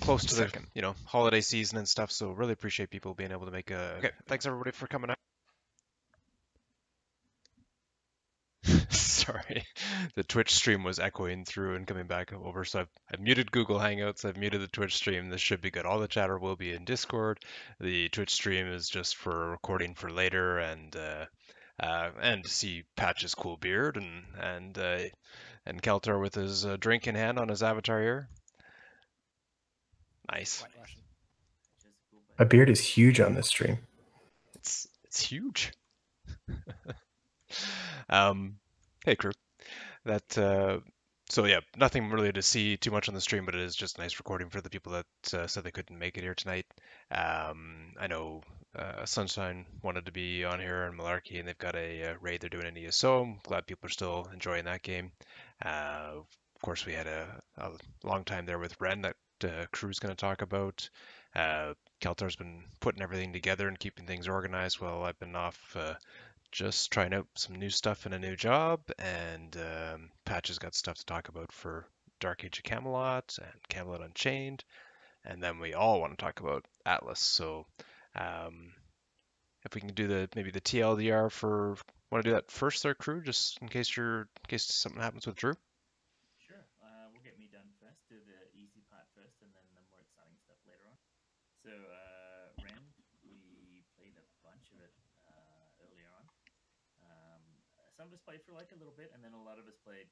close to the holiday season and stuff. So really appreciate people being able to make a. Okay, thanks everybody for coming out. Sorry, the Twitch stream was echoing through and coming back over. So I've muted Google Hangouts. I've muted the Twitch stream. This should be good. All the chatter will be in Discord. The Twitch stream is just for recording for later and to see Patch's cool beard and Keltar with his drink in hand on his avatar here. Nice. My beard is huge on this stream. It's huge. Hey crew. So yeah, nothing really to see too much on the stream, but it is just a nice recording for the people that said they couldn't make it here tonight. I know Sunshine wanted to be on here and Malarkey, and they've got a raid they're doing in ESO. I'm glad people are still enjoying that game. Of course, we had a long time there with Ren that Crew's going to talk about. Keltar's been putting everything together and keeping things organized while I've been off just trying out some new stuff in a new job, and Patch has got stuff to talk about for Dark Age of Camelot and Camelot Unchained, and then we all want to talk about Atlas. So if we can do maybe the TLDR for, want to do that first there, Crew, just in case something happens with Drew. Sure, we'll get me done first, do the easy part first, and then the more exciting stuff later on. So Rand, we played a bunch of it earlier on. Some of us played for like a little bit, and then a lot of us played,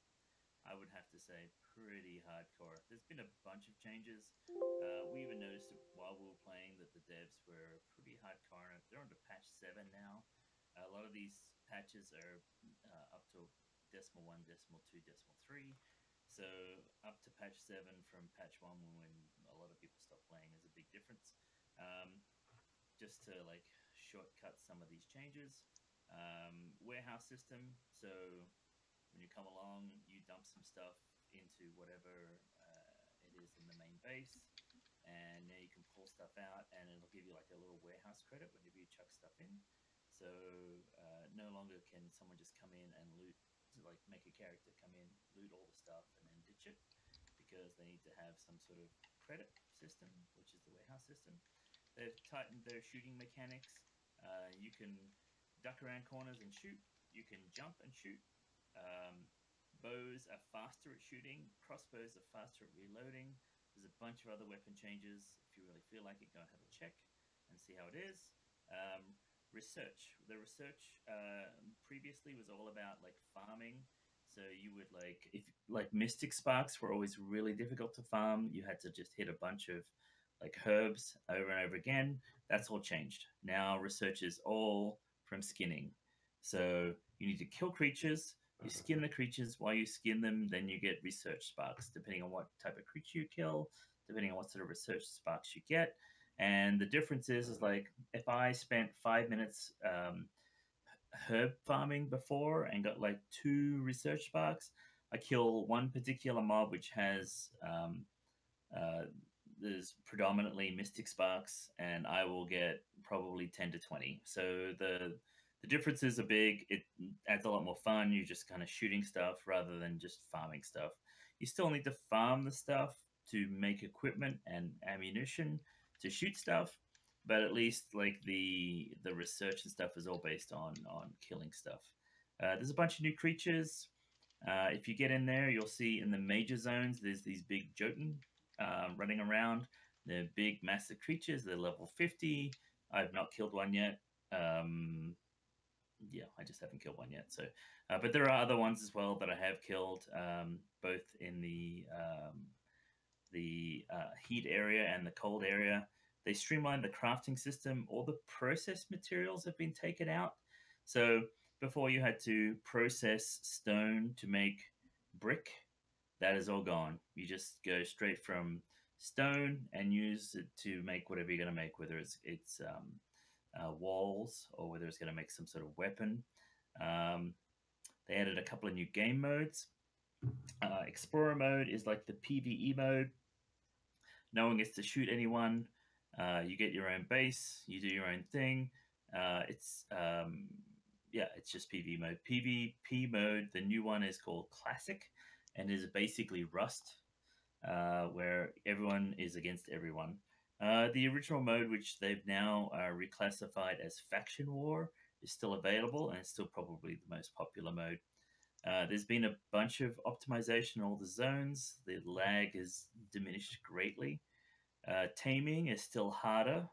I would have to say, pretty hardcore. There's been a bunch of changes. We even noticed while we were playing that the devs were pretty hardcore. They're on to patch 7 now. A lot of these patches are up to decimal 1, decimal 2, decimal 3. So up to patch 7 from patch 1, when a lot of people stopped playing, is a big difference. Just to like shortcut some of these changes. Warehouse system, so when you come along, you dump some stuff into whatever it is in the main base, and now you can pull stuff out, and it'll give you like a little warehouse credit whenever you chuck stuff in. So no longer can someone just come in and loot, like make a character come in, loot all the stuff, and then ditch it, because they need to have some sort of credit system, which is the warehouse system. They've tightened their shooting mechanics. You can duck around corners and shoot. You can jump and shoot. Bows are faster at shooting. Crossbows are faster at reloading. There's a bunch of other weapon changes. If you really feel like it, go and have a check and see how it is. Research. The research previously was all about like farming. So you would like Mystic Sparks were always really difficult to farm. You had to just hit a bunch of like herbs over and over again. That's all changed. Now research is all from skinning. So you need to kill creatures, you skin the creatures. While you skin them, then you get research sparks, depending on what type of creature you kill, depending on what sort of research sparks you get. And the difference is like if I spent 5 minutes herb farming before and got like 2 research sparks, I kill one particular mob which has there's predominantly Mystic Sparks, and I will get probably 10 to 20. So the differences are big. It adds a lot more fun. You're just kind of shooting stuff rather than just farming stuff. You still need to farm the stuff to make equipment and ammunition to shoot stuff, but at least like the research and stuff is all based on killing stuff. There's a bunch of new creatures. If you get in there, you'll see in the major zones there's these big Jotun running around. They're big, massive creatures. They're level 50. I've not killed one yet. Yeah, I just haven't killed one yet. So, but there are other ones as well that I have killed, both in the heat area and the cold area. They streamlined the crafting system. All the processed materials have been taken out. So before you had to process stone to make brick, that is all gone. You just go straight from stone and use it to make whatever you're going to make, whether it's walls or whether it's going to make some sort of weapon. They added a couple of new game modes. Explorer mode is like the PvE mode. No one gets to shoot anyone. You get your own base. You do your own thing. It's just PvE mode. PvP mode, the new one is called Classic, and is basically Rust. where everyone is against everyone. The original mode, which they've now reclassified as Faction War, is still available and it's still probably the most popular mode. There's been a bunch of optimization in all the zones. The lag is diminished greatly. Taming is still harder,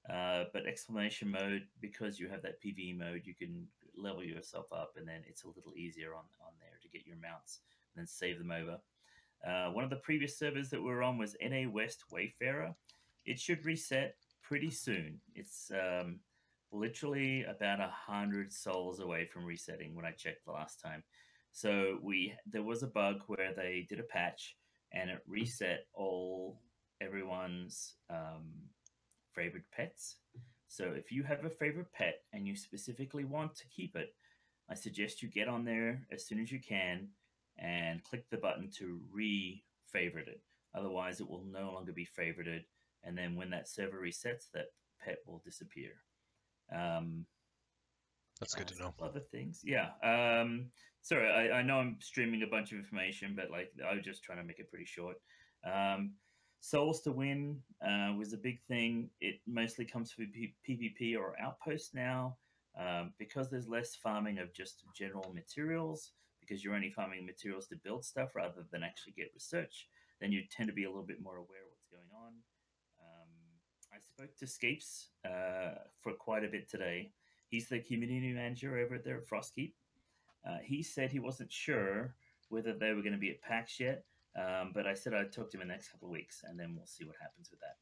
but exclamation mode, because you have that PvE mode, you can level yourself up, and then it's a little easier on there to get your mounts and then save them over. One of the previous servers that we were on was NA West Wayfarer. It should reset pretty soon. It's literally about 100 souls away from resetting when I checked the last time. So there was a bug where they did a patch and it reset everyone's favorite pets. So if you have a favorite pet and you specifically want to keep it, I suggest you get on there as soon as you can and click the button to re-favorite it. Otherwise, it will no longer be favorited, and then when that server resets, that pet will disappear. That's good to know. Other things, yeah. Sorry, I know I'm streaming a bunch of information, but like I was just trying to make it pretty short. Souls to win was a big thing. It mostly comes from PvP or outposts now, because there's less farming of just general materials. Because you're only farming materials to build stuff rather than actually get research. Then you tend to be a little bit more aware of what's going on. I spoke to Scapes for quite a bit today. He's the community manager over there at Frostkeep. He said he wasn't sure whether they were going to be at PAX yet, but I said I'd talk to him in the next couple of weeks, and then we'll see what happens with that.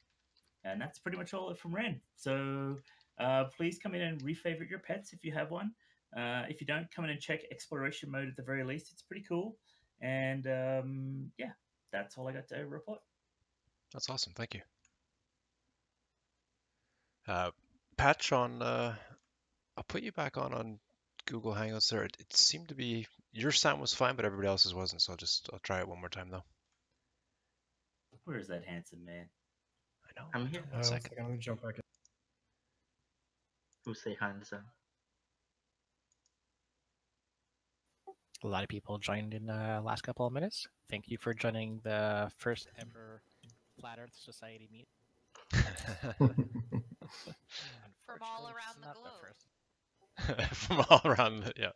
And that's pretty much all from Ren. So please come in and refavorite your pets if you have one. If you don't, come in and check exploration mode at the very least. It's pretty cool. And yeah, that's all I got to report. That's awesome. Thank you. Patch on, I'll put you back on Google Hangouts there. It seemed to be, your sound was fine, but everybody else's wasn't, so I'll try it one more time though. Where is that handsome man? I know. I'm here. One second. Let me jump back in. Who say handsome? A lot of people joined in the last couple of minutes. Thank you for joining the first ever Flat Earth Society meet. From all around the Not globe. first. From all around, yeah.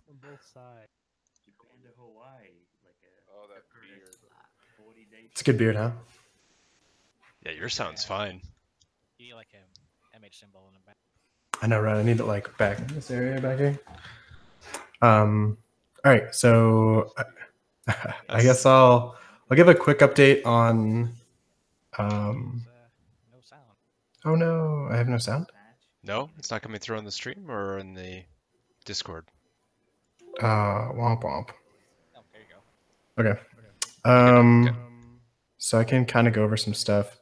From both sides. Japan to Hawaii, like a that beard. 40-day. It's a good beard, huh? Yeah, your sound's fine. You need like a MH symbol in the back. I know, right? I need it like back in this area back here. All right, so I guess I'll give a quick update on. No sound. Oh no, I have no sound. No, it's not coming through on the stream or in the Discord. Womp womp. Oh, there you go. Okay. So I can kind of go over some stuff.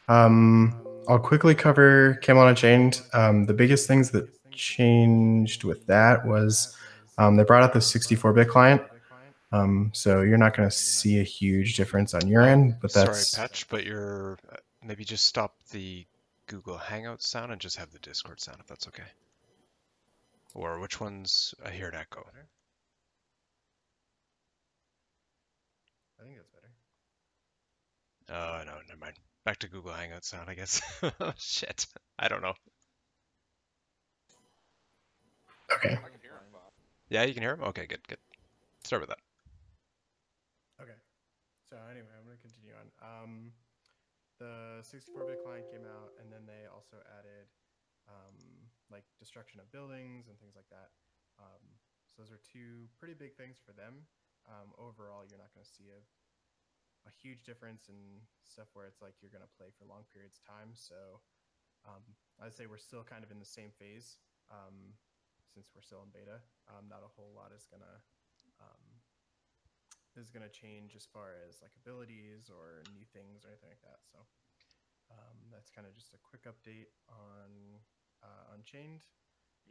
I'll quickly cover Camel Unchained. The biggest things that changed with that was they brought out the 64-bit client. So you're not going to see a huge difference on your end, but that's... Sorry, Patch, but you're... maybe just stop the Google Hangout sound and just have the Discord sound, if that's okay. Or which one's... I hear an echo. I think that's better. Oh, no, never mind. Back to Google Hangout sound, I guess. Shit. I don't know. Okay. I can hear him, Bob. Yeah, you can hear him? Okay, good, good. Start with that. Okay. So anyway, I'm going to continue on. The 64-bit client came out, and then they also added like destruction of buildings and things like that. So those are two pretty big things for them. Overall, you're not going to see a huge difference in stuff where it's like you're going to play for long periods of time. So I'd say we're still kind of in the same phase since we're still in beta. Not a whole lot is going to change as far as like abilities or new things or anything like that. So that's kind of just a quick update on Unchained.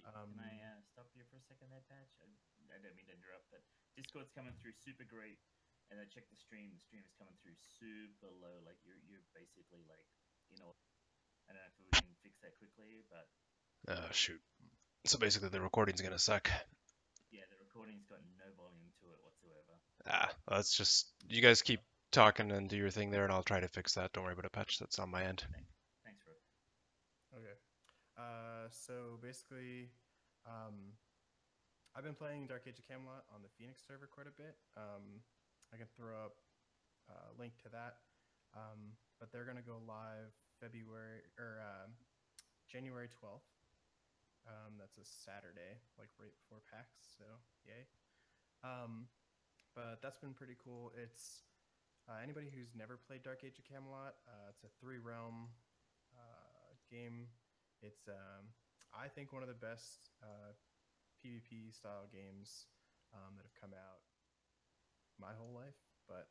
Can I stop you for a second there, Patch? I don't mean to interrupt, but Discord's coming through super great, and I checked the stream. The stream is coming through super low. Like you're basically like, you know, I don't know if we can fix that quickly, but Shoot. So basically the recording's gonna suck. yeah, the recording's got no volume to it whatsoever. Let's just... You guys keep talking and do your thing there, and I'll try to fix that. Don't worry about a patch. That's on my end. Thanks, Rook. Okay. So basically, um, I've been playing Dark Age of Camelot on the Phoenix server quite a bit. I can throw up a link to that. But they're gonna go live February or January 12th. That's a Saturday, like right before PAX. So yay. Um, but that's been pretty cool. It's anybody who's never played Dark Age of Camelot. It's a 3 realm game. It's I think one of the best PvP style games that have come out my whole life. But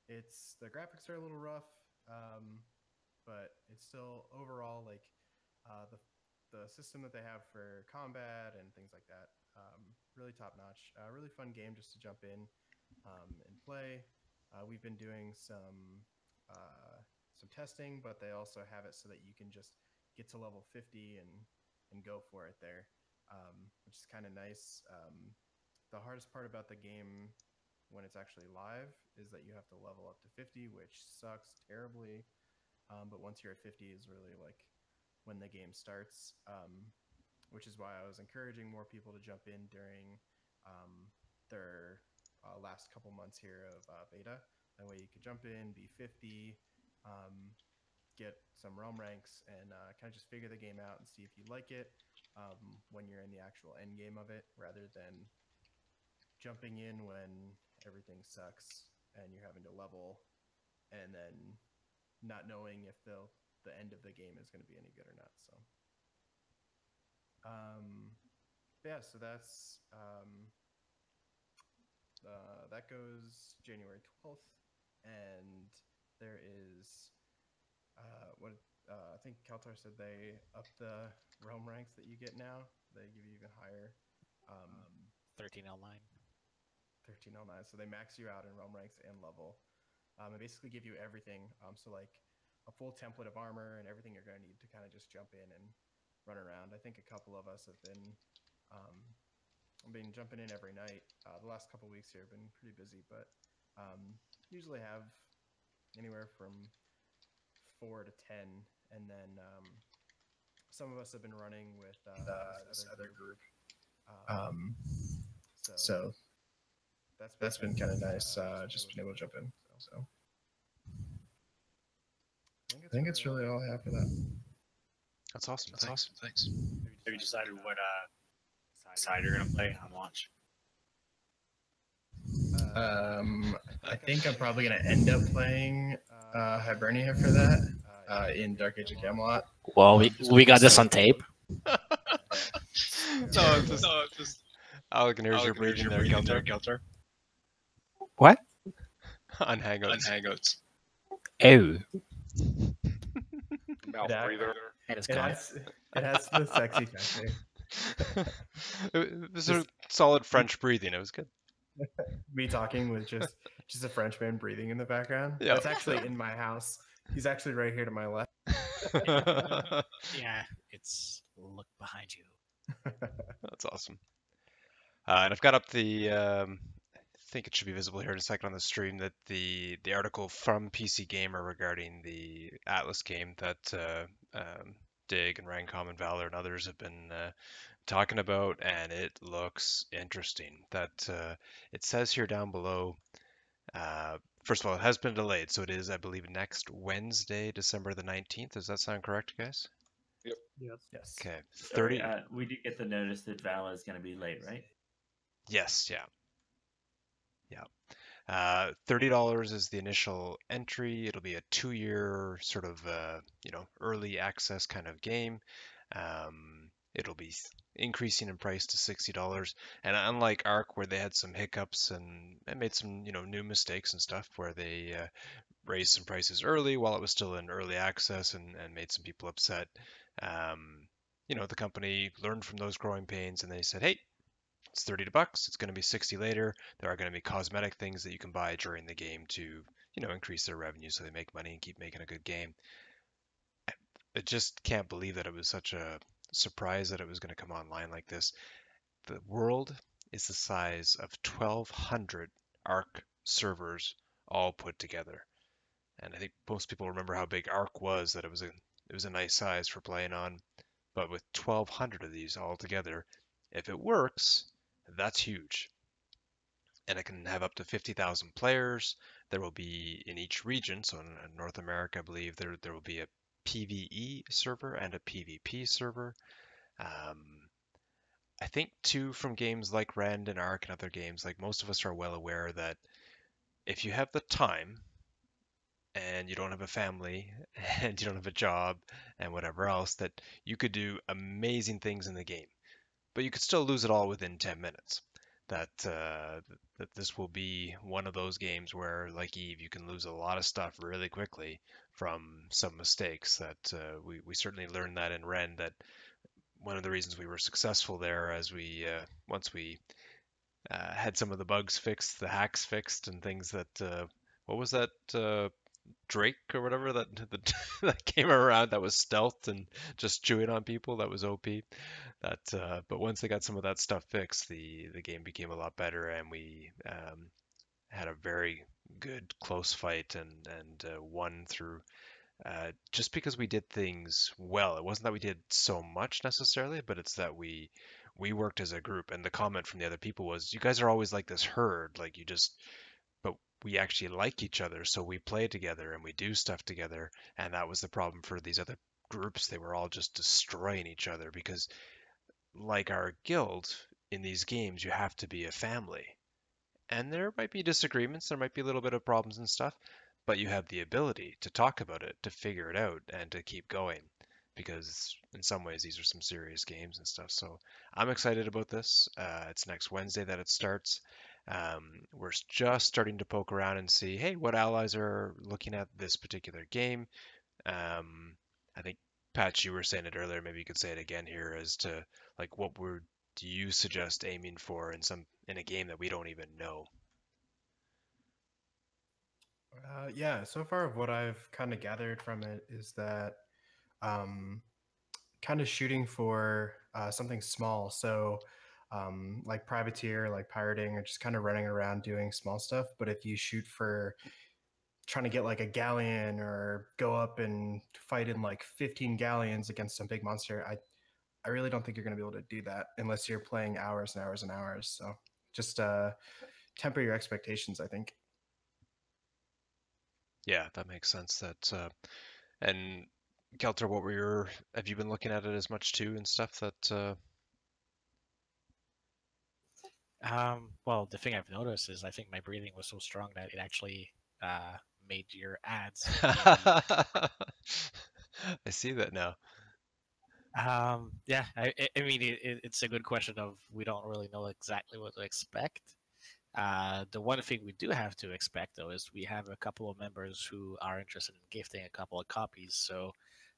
it's the graphics are a little rough, but it's still overall like the system that they have for combat and things like that. Really top notch. Really fun game just to jump in and play. We've been doing some testing, but they also have it so that you can just get to level 50 and go for it there, which is kind of nice. The hardest part about the game when it's actually live is that you have to level up to 50, which sucks terribly. But once you're at 50 is really like when the game starts, which is why I was encouraging more people to jump in during their last couple months here of beta. That way you could jump in, be 50, get some realm ranks, and kind of just figure the game out and see if you like it when you're in the actual end game of it, rather than jumping in when everything sucks and you're having to level and then not knowing if the end of the game is going to be any good or not. So yeah, so that's that goes January 12th, and there is what I think Kaltar said they up the realm ranks that you get now. They give you even higher. 1309. 1309. So they max you out in realm ranks and level. And basically give you everything. So like a full template of armor and everything you're going to need to kind of just jump in and run around. I think a couple of us have been jumping in every night. The last couple of weeks here have been pretty busy, but usually have anywhere from 4 to 10, and then some of us have been running with this other group. So that's been kind of nice. Just being able to jump in. So I think it's really all I have for that. That's awesome. Thanks. Thanks. Have you decided what side you're gonna play on launch? I think I'm probably gonna end up playing Hibernia for that in Dark Age of Camelot. Well, we got this on tape. No, just Alec, here's your breathing there, Kelter. What? On Hangouts. Oh. Mouth It breather. It is It gone. has the sexy factor. It was a solid French breathing. It was good. Me talking with just a Frenchman breathing in the background. Yeah. That's actually in my house. He's actually right here to my left. Yeah, it's look behind you. That's awesome. And I've got up the, I think it should be visible here in a second on the stream, that the article from PC Gamer regarding the Atlas game that Dig and Rancom and Valor and others have been talking about, and it looks interesting. That it says here down below, first of all, it has been delayed, so it is, I believe, next Wednesday, December the 19th. Does that sound correct, guys? Yes. Okay, Sorry, 30. we did get the notice that Val is going to be late, right? Yes, yeah. $30 is the initial entry. It'll be a 2-year sort of, early access kind of game. It'll be increasing in price to $60. And unlike Ark, where they had some hiccups and made some, new mistakes and stuff, where they raised some prices early while it was still in early access and made some people upset. The company learned from those growing pains and they said, hey, it's $30. It's going to be 60 later. There are going to be cosmetic things that you can buy during the game to, increase their revenue so they make money and keep making a good game. I just can't believe that it was such a surprise that it was going to come online like this. The world is the size of 1,200 Arc servers all put together. And I think most people remember how big Ark was, that it was a nice size for playing on. But with 1,200 of these all together, if it works, that's huge. And it can have up to 50,000 players. There will be in each region, so in North America, I believe there will be a PvE server and a PvP server. Um, I think too from games like Rend and Ark and other games, like most of us are well aware that if you have the time and you don't have a family and you don't have a job and whatever else, that you could do amazing things in the game, but you could still lose it all within 10 minutes. That this will be one of those games where, like Eve, you can lose a lot of stuff really quickly from some mistakes. That we certainly learned that in Ren. That one of the reasons we were successful there, as we once we had some of the bugs fixed, the hacks fixed, and things that what was that Drake or whatever that that came around that was stealthed and just chewing on people. That was OP. That but once they got some of that stuff fixed, the game became a lot better, and we had a very good close fight and won through just because we did things well. It wasn't that we did so much necessarily, but it's that we worked as a group. And the comment from the other people was, "You guys are always like this herd, like you just." But we actually like each other, so we play together and we do stuff together. And that was the problem for these other groups. They were all just destroying each other because, like our guild in these games, you have to be a family. And there might be disagreements, there might be a little bit of problems and stuff, but you have the ability to talk about it, to figure it out, and to keep going. Because in some ways, these are some serious games and stuff. So I'm excited about this. It's next Wednesday that it starts. We're just starting to poke around and see, hey, what allies are looking at this particular game. I think Pat, you were saying it earlier. Maybe you could say it again here as to like what would do you suggest aiming for in a game that we don't even know? Yeah, so far what I've kind of gathered from it is that um, kind of shooting for something small. So, like privateer, like pirating, or just kind of running around doing small stuff. But if you shoot for trying to get like a galleon or go up and fight in like 15 galleons against some big monster, I really don't think you're going to be able to do that unless you're playing hours and hours and hours. So just temper your expectations, I think. Yeah, that makes sense. That and Kelter, what were your? Have you been looking at it as much too and stuff that? Well, the thing I've noticed is I think my breathing was so strong that it actually uh, made your ads easy. I see that now. Yeah, I mean, it's a good question of we don't really know exactly what to expect. The one thing we do have to expect, though, is we have a couple of members who are interested in gifting a couple of copies. So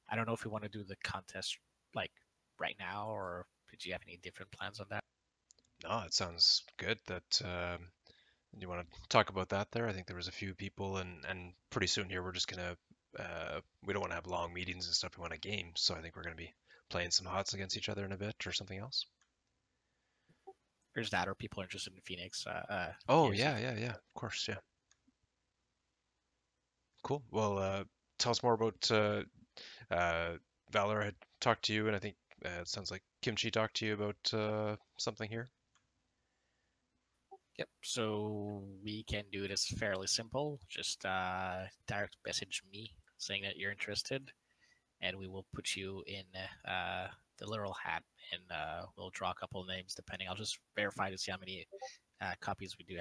I don't know if we want to do the contest like right now, or did you have any different plans on that? No, it sounds good. That you want to talk about that there. I think there was a few people, and pretty soon here we're just gonna we don't want to have long meetings and stuff. We want a game, so I think we're gonna be playing some HOTS against each other in a bit or something else. There's that, or people are interested in Phoenix. Oh DMC. yeah, of course, yeah. Cool. Well, tell us more about uh, Valor had talked to you, and I think it sounds like Kimchi talked to you about something here. Yep. So we can do this fairly simple. Just direct message me saying that you're interested, and we will put you in the literal hat, and we'll draw a couple of names depending. I'll just verify to see how many copies we do.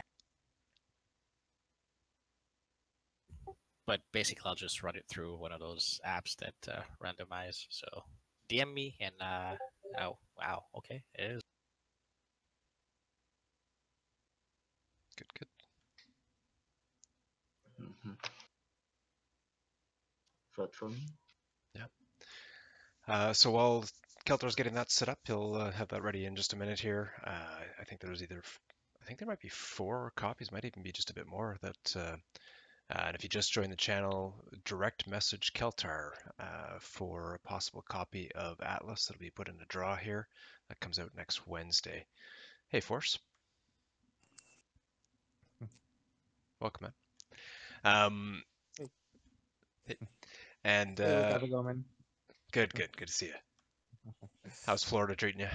But basically, I'll just run it through one of those apps that randomize. So DM me, and oh wow, okay, it is. Good. Mm-hmm. Vote for me. Yeah. So while Keltor's getting that set up, he'll have that ready in just a minute here. I think I think there might be 4 copies, might even be just a bit more. And if you just joined the channel, direct message Keltar for a possible copy of Atlas that'll be put in a draw here. That comes out next Wednesday. Hey, Force. Welcome, man. Um, and Hey, how's it going, man? good, good, good to see you. How's Florida treating you?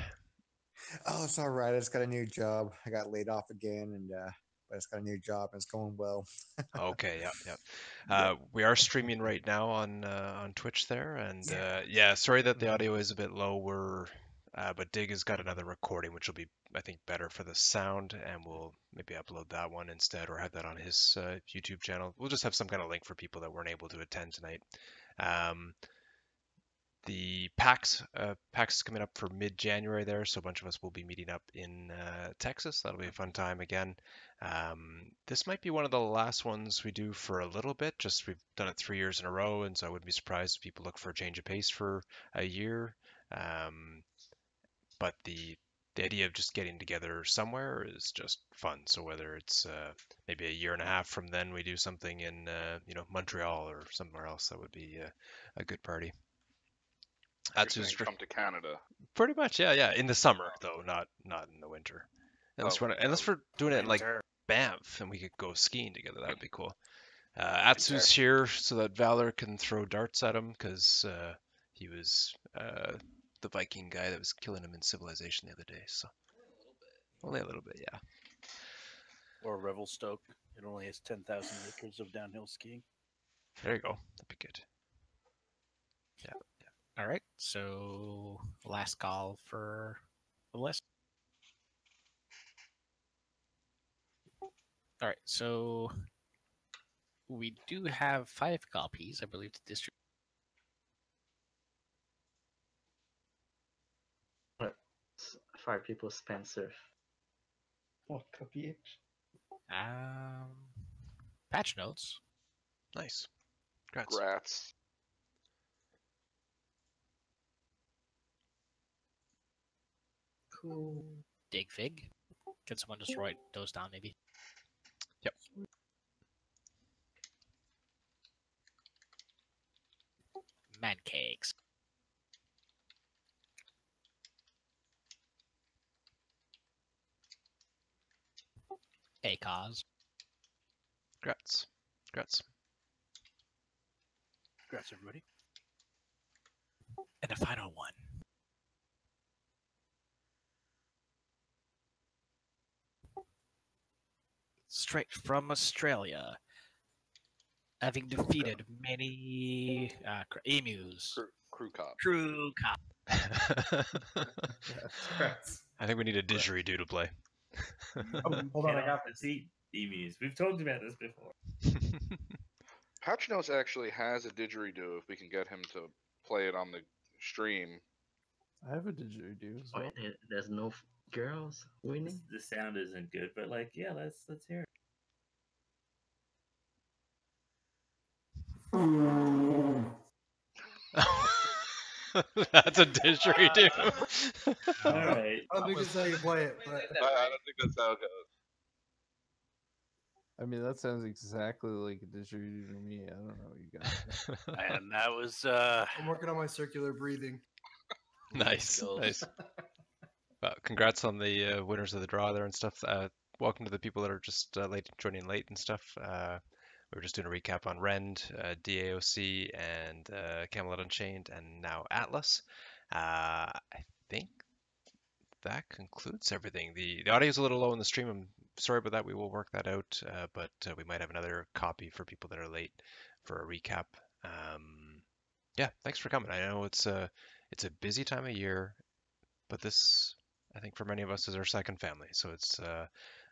Oh, it's all right. I just got a new job. I got laid off again, and but I just got a new job, and it's going well. Okay, yeah, yeah. Yep. We are streaming right now on Twitch there, and Yeah. yeah, sorry that the Mhm. audio is a bit low. But Dig has got another recording, which will be, I think, better for the sound, and we'll maybe upload that one instead, or have that on his YouTube channel. We'll just have some kind of link for people that weren't able to attend tonight. Um, the PAX is coming up for mid-January there, so a bunch of us will be meeting up in Texas. That'll be a fun time again. This might be one of the last ones we do for a little bit. Just we've done it 3 years in a row, and so I wouldn't be surprised if people look for a change of pace for a year. Um, but the idea of just getting together somewhere is just fun. So whether it's maybe a year and a half from then we do something in Montreal or somewhere else, that would be a good party. You're Atsu's saying come to Canada. pretty much, yeah, yeah. In the summer though, not in the winter. Unless Oh, unless we're doing it in like Winter. Banff and we could go skiing together, that would be cool. Winter. Atsu's here so that Valor can throw darts at him because he was the Viking guy that was killing him in Civilization the other day. So only a little bit, yeah. Or Revelstoke. It only has 10,000 acres of downhill skiing. There you go. That'd be good. All right. So last call for the list. All right. So we do have 5 copies, I believe, to distribute. Let's 5 people Spencer. What copy each? Patch notes. Nice. Congrats. Grats. Cool. Dig Fig. Can someone just write those down, maybe? Yep. Man cakes. ACOS. Congrats. Congrats. Congrats, everybody. And the final one. Straight from Australia. Having defeated many emus. Crew cop. Crew cop. Correct. I think we need a didgeridoo to play. Oh, hold on, I got this. Eat emus. We've talked about this before. Patch Notes actually has a didgeridoo if we can get him to play it on the stream. I have a didgeridoo as well. Wait, there's no girls winning? The sound isn't good, but like, yeah, let's hear it. That's a didgeridoo. All right. I don't think that's how you play it, but I don't think that's how it goes. I mean, that sounds exactly like a didgeridoo to me. I don't know what you guys. And that was I'm working on my circular breathing. Nice, nice. Well, congrats on the winners of the draw there and stuff. Welcome to the people that are just joining late and stuff. We were just doing a recap on Rend, DAOC, and Camelot Unchained, and now Atlas. I think that concludes everything. The audio is a little low in the stream. I'm sorry about that. We will work that out, but we might have another copy for people that are late for a recap. Yeah, thanks for coming. I know it's a busy time of year, but this, I think, for many of us is our second family. So it's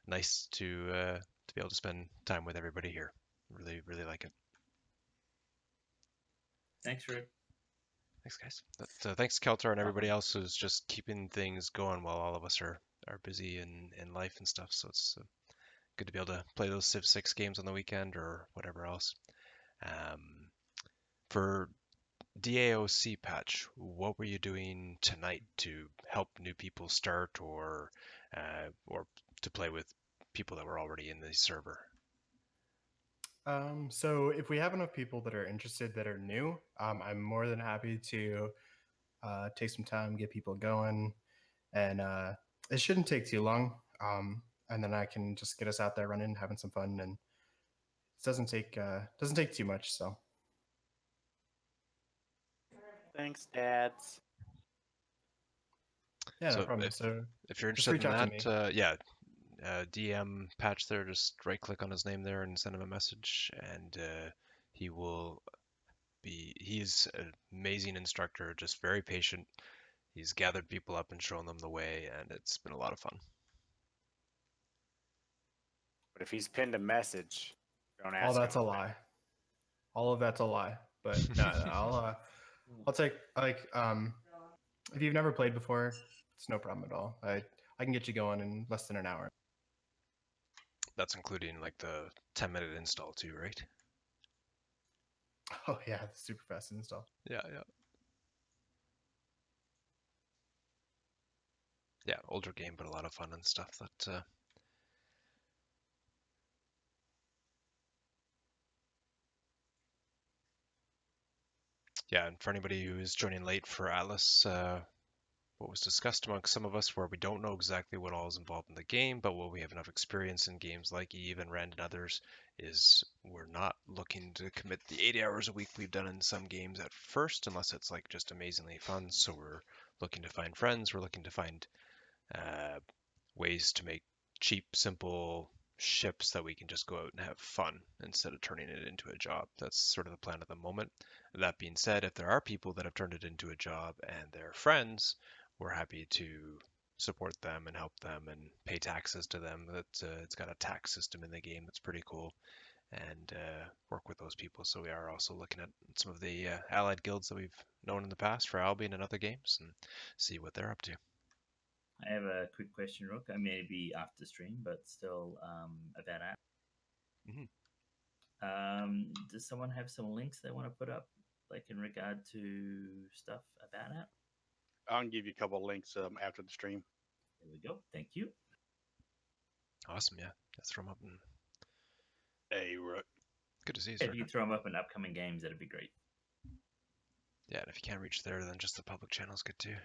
nice to be able to spend time with everybody here. Really, really like it. Thanks, Rick. Thanks, guys. Thanks, Keltar, and everybody else who's just keeping things going while all of us are busy in life and stuff. So it's good to be able to play those Civ 6 games on the weekend or whatever else. For DAOC patch, what were you doing tonight to help new people start or to play with people that were already in the server? So if we have enough people that are interested that are new, I'm more than happy to take some time, get people going, and it shouldn't take too long. And then I can just get us out there running, having some fun, and doesn't take too much. So Thanks, dads. yeah, no So problem. if So if you're just interested reach in out to that, me. yeah, DM Patch there. Just right click on his name there and send him a message, and he will be. He's an amazing instructor, just very patient. He's gathered people up and shown them the way, and it's been a lot of fun. But if he's pinned a message, don't ask All that's him. a lie. All of that's a lie. But no, I'll take if you've never played before, it's no problem at all. I can get you going in less than an hour. That's including like the 10-minute install too, right? Oh yeah, it's super fast install. Yeah, yeah. Yeah, older game, but a lot of fun and stuff. That yeah, and for anybody who is joining late for Atlas, what was discussed amongst some of us, where we don't know exactly what all is involved in the game, but what we have enough experience in games like Eve and Rend and others, is we're not looking to commit the 80 hours a week we've done in some games at first, unless it's like just amazingly fun. So we're looking to find friends, we're looking to find ways to make cheap, simple ships that we can just go out and have fun instead of turning it into a job. That's sort of the plan at the moment. That being said, if there are people that have turned it into a job and they're friends, we're happy to support them and help them and pay taxes to them. That it's got a tax system in the game that's pretty cool, and work with those people. So we are also looking at some of the allied guilds that we've known in the past for Albion and other games and see what they're up to. I have a quick question, Rook. I may be after stream, but still about that. Does someone have some links they want to put up, like in regard to stuff about it? I'll give you a couple of links after the stream. There we go. Thank you. Awesome, yeah. Let's throw them up. And... Hey, Rook. Good to see you, If sir. you throw them up in upcoming games, that'd be great. Yeah, and if you can't reach there, then just the public channel is good too.